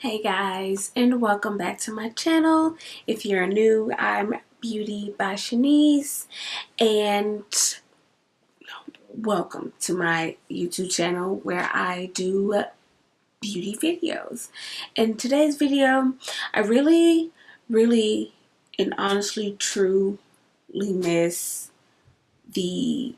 Hey guys, and welcome back to my channel. If you're new, I'm Beauty by Shanice, and welcome to my YouTube channel where I do beauty videos. In today's video, I really and honestly truly miss the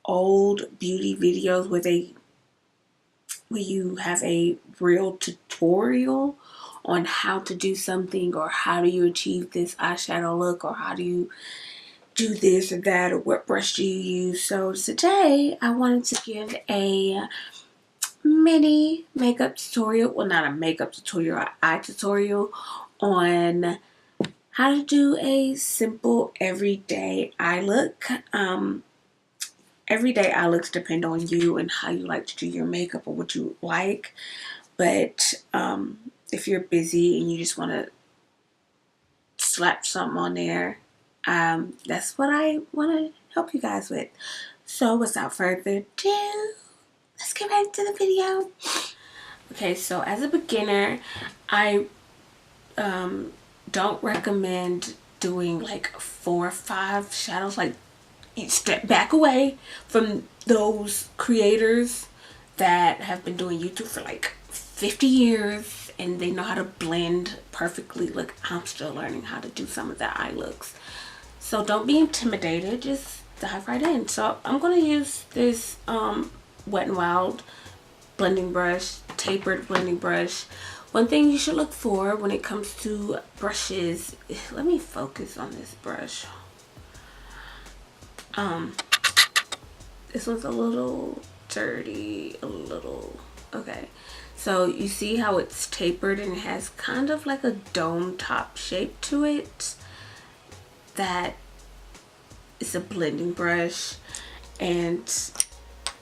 old beauty videos where you have a real tutorial on how to do something, or how do you achieve this eyeshadow look, or how do you do this or that, or what brush do you use. So today I wanted to give a mini makeup tutorial, well, not a makeup tutorial, an eye tutorial on how to do a simple everyday eye look. Everyday eye looks depend on you and how you like to do your makeup or what you like. But if you're busy and you just want to slap something on there, that's what I want to help you guys with. So without further ado, let's get right into the video. Okay, so as a beginner, I don't recommend doing like 4 or 5 shadows. Like, step back away from those creators that have been doing YouTube for like 50 years and they know how to blend perfectly. Look, I'm still learning how to do some of the eye looks. So don't be intimidated, just dive right in. So I'm going to use this Wet n Wild blending brush, tapered blending brush. One thing you should look for when it comes to brushes, let me focus on this brush. This one's a little dirty, okay. So you see how it's tapered and it has kind of like a dome top shape to it. That is a blending brush, and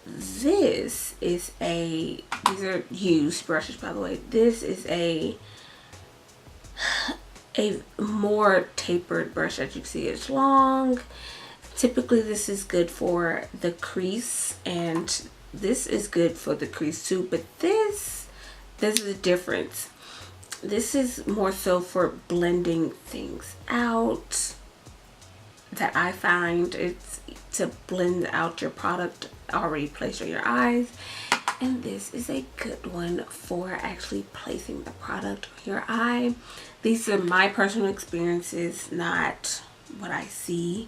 this is these are used brushes, by the way. This is a more tapered brush. As you can see, it's long. Typically this is good for the crease, and this is good for the crease too, but this is a difference. This is more so for blending things out. That I find it's to blend out your product already placed on your eyes, and this is a good one for actually placing the product on your eye. These are my personal experiences, not what I see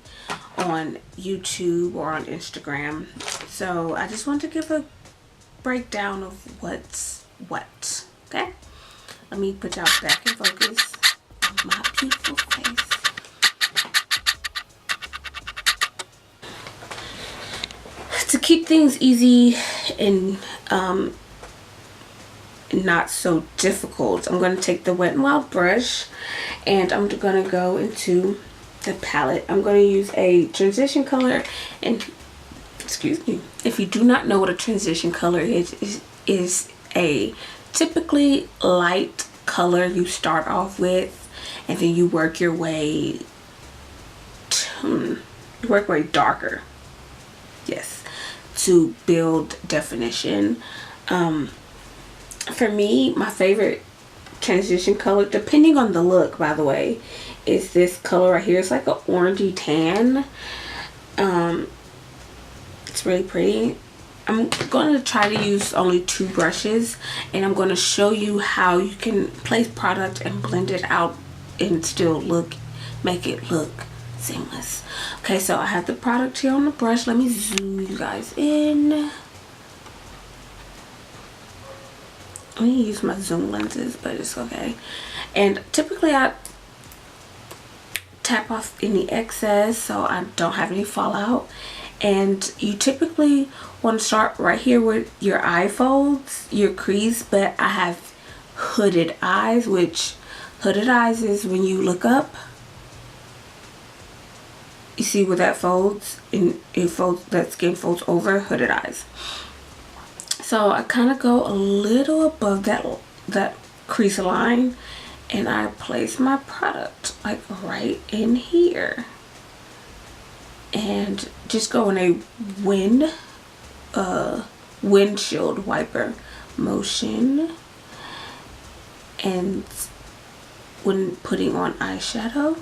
on YouTube or on Instagram. So I just want to give a breakdown of what's what. Okay, let me put y'all back in focus on my beautiful face. To keep things easy and not so difficult, I'm going to take the Wet n Wild brush and I'm going to go into the palette. I'm going to use a transition color, and excuse me, if you do not know what a transition color is a typically light color you start off with, and then you work your way darker, yes, to build definition. For me, my favorite transition color, depending on the look, by the way, is this color right here. It's like an orangey tan. It's really pretty. I'm going to try to use only 2 brushes, and I'm going to show you how you can place product and blend it out and still make it look seamless. Okay, so I have the product here on the brush. Let me zoom you guys in. I'm going to use my zoom lenses, but it's okay. And typically I tap off any excess so I don't have any fallout. And you typically want to start right here with your eye folds, your crease, but I have hooded eyes, which hooded eyes is when you look up, you see where that folds, and it folds, that skin folds over, hooded eyes. So I kind of go a little above that crease line, and I place my product like right in here, and just go in a windshield wiper motion and when putting on eyeshadow.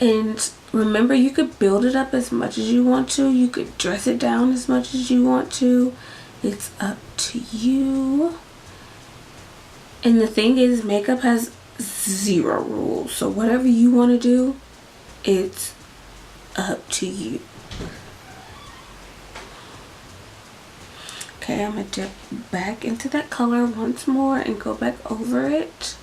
And remember, you could build it up as much as you want to. You could dress it down as much as you want to. It's up to you. And the thing is, makeup has 0 rules. So whatever you want to do, it's up to you. Okay, I'm going to dip back into that color once more and go back over it.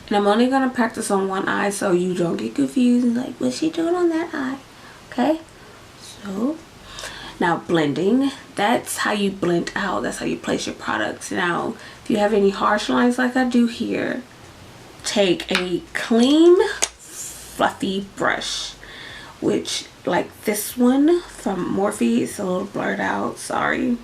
And I'm only going to practice on one eye so you don't get confused and like, what's she doing on that eye? Okay, so now blending, that's how you blend out. That's how you place your products. Now, if you have any harsh lines like I do here, take a clean, fluffy brush, which like this one from Morphe, it's a little blurred out, sorry.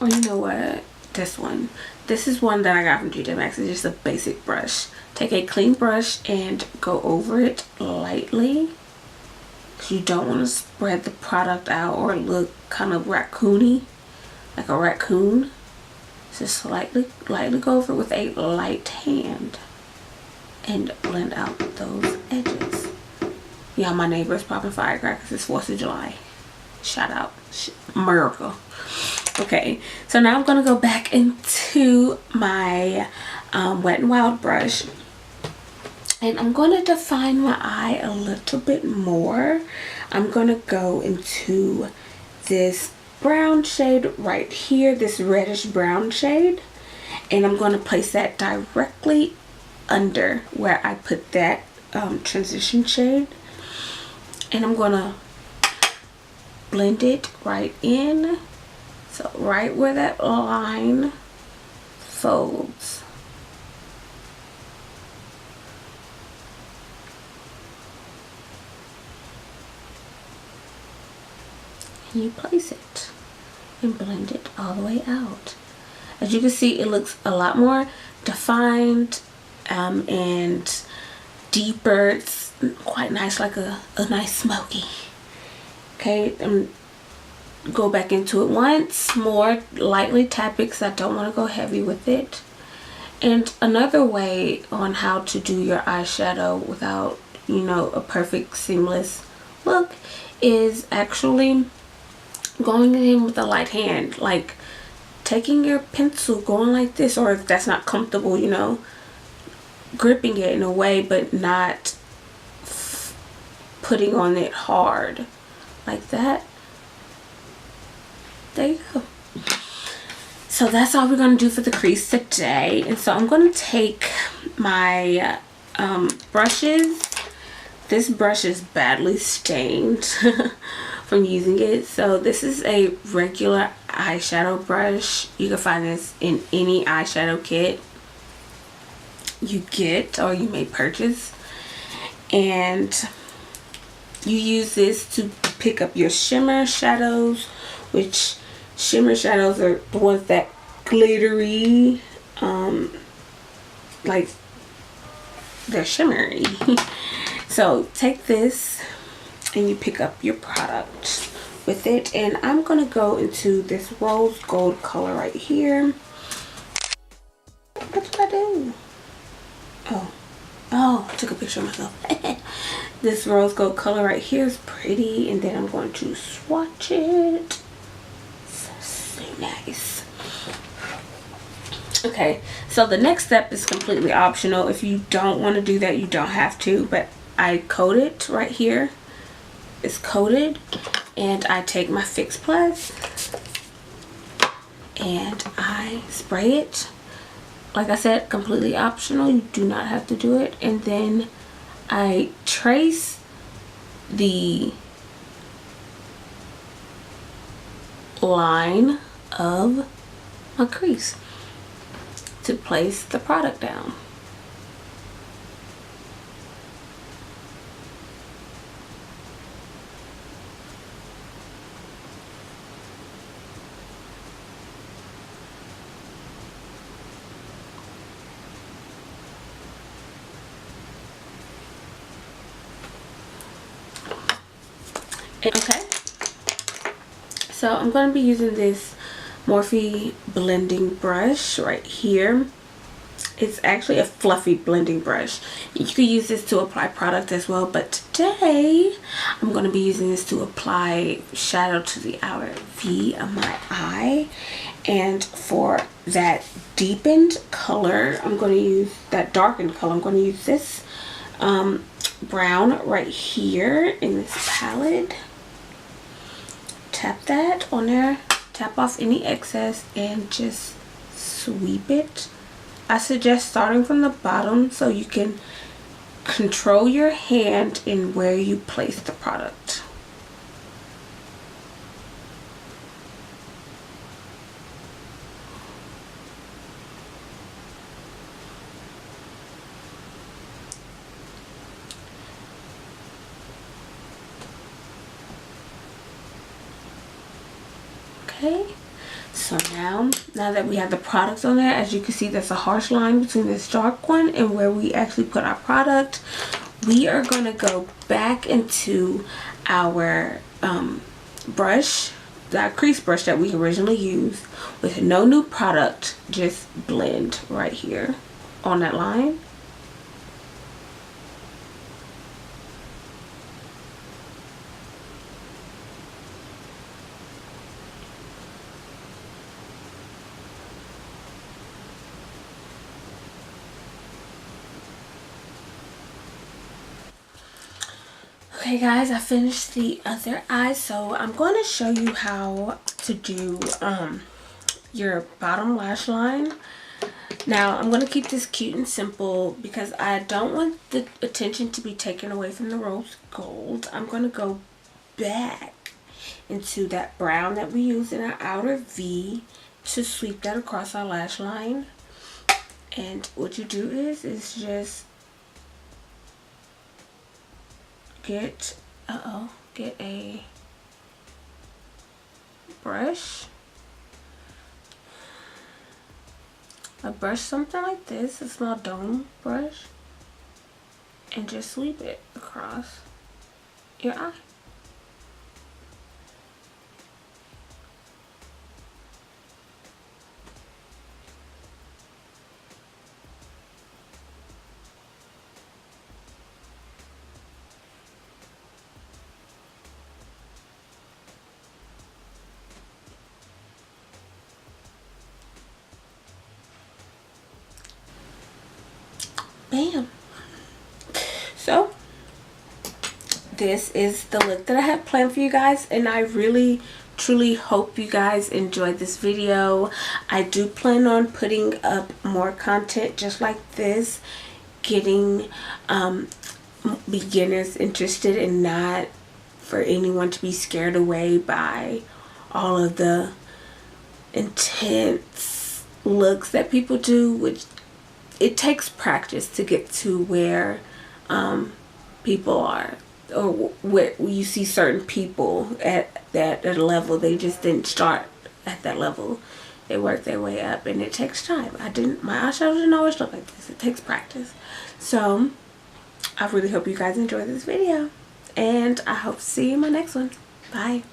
Or you know what, this one. This is one that I got from TJ Maxx. It's just a basic brush. Take a clean brush and go over it lightly. Because you don't want to spread the product out or look kind of raccoony. Like a raccoon. Just lightly go over it with a light hand. And blend out those edges. Yeah, my neighbor is popping firecrackers. It's 4th of July. Shout out. America. Okay, so now I'm going to go back into my Wet n Wild brush, and I'm going to define my eye a little bit more. I'm going to go into this brown shade right here, this reddish brown shade, and I'm going to place that directly under where I put that transition shade, and I'm going to blend it right in. So right where that line folds. And you place it and blend it all the way out. As you can see, it looks a lot more defined and deeper. It's quite nice, like a nice smoky. Okay, go back into it once more, lightly tap it because I don't want to go heavy with it. And another way on how to do your eyeshadow without, you know, a perfect seamless look is actually going in with a light hand, like taking your pencil, going like this, or if that's not comfortable, you know, gripping it in a way but not putting on it hard like that. There you go. So that's all we're going to do for the crease today. And so I'm going to take my brushes. This brush is badly stained from using it. So this is a regular eyeshadow brush. You can find this in any eyeshadow kit you get or you may purchase. And you use this to pick up your shimmer shadows, which shimmer shadows are the ones that glittery, like they're shimmery. So take this and you pick up your product with it, and I'm gonna go into this rose gold color right here. What did I do? Oh, I took a picture of myself. This rose gold color right here is pretty, and then I'm going to swatch it. So nice. Okay, so the next step is completely optional. If you don't want to do that, you don't have to, but I coat it right here. It's coated, and I take my Fix Plus and I spray it. Like I said, completely optional. You do not have to do it. And then I trace the line of my crease to place the product down. Okay, so I'm going to be using this Morphe blending brush right here. It's actually a fluffy blending brush. You could use this to apply product as well, but today I'm going to be using this to apply shadow to the outer V of my eye. And for that deepened color, I'm going to use that darkened color. I'm going to use this brown right here in this palette. Tap that on there, tap off any excess, and just sweep it. I suggest starting from the bottom so you can control your hand in where you place the product. Okay, so now that we have the products on there, as you can see, there's a harsh line between this dark one and where we actually put our product. We are going to go back into our brush, that crease brush that we originally used, with no new product. Just blend right here on that line. Okay guys, I finished the other eye, so I'm going to show you how to do your bottom lash line. Now I'm going to keep this cute and simple because I don't want the attention to be taken away from the rose gold. I'm going to go back into that brown that we used in our outer V to sweep that across our lash line. And what you do is just get a brush, something like this, a small dome brush, and just sweep it across your eye. Bam. So this is the look that I have planned for you guys, and I really truly hope you guys enjoyed this video. I do plan on putting up more content just like this, getting beginners interested, and not for anyone to be scared away by all of the intense looks that people do, which it takes practice to get to where people are, or where you see certain people at that level. They just didn't start at that level. They work their way up, and it takes time. My eyeshadow didn't always look like this. It takes practice. So I really hope you guys enjoyed this video, and I hope to see you in my next one. Bye.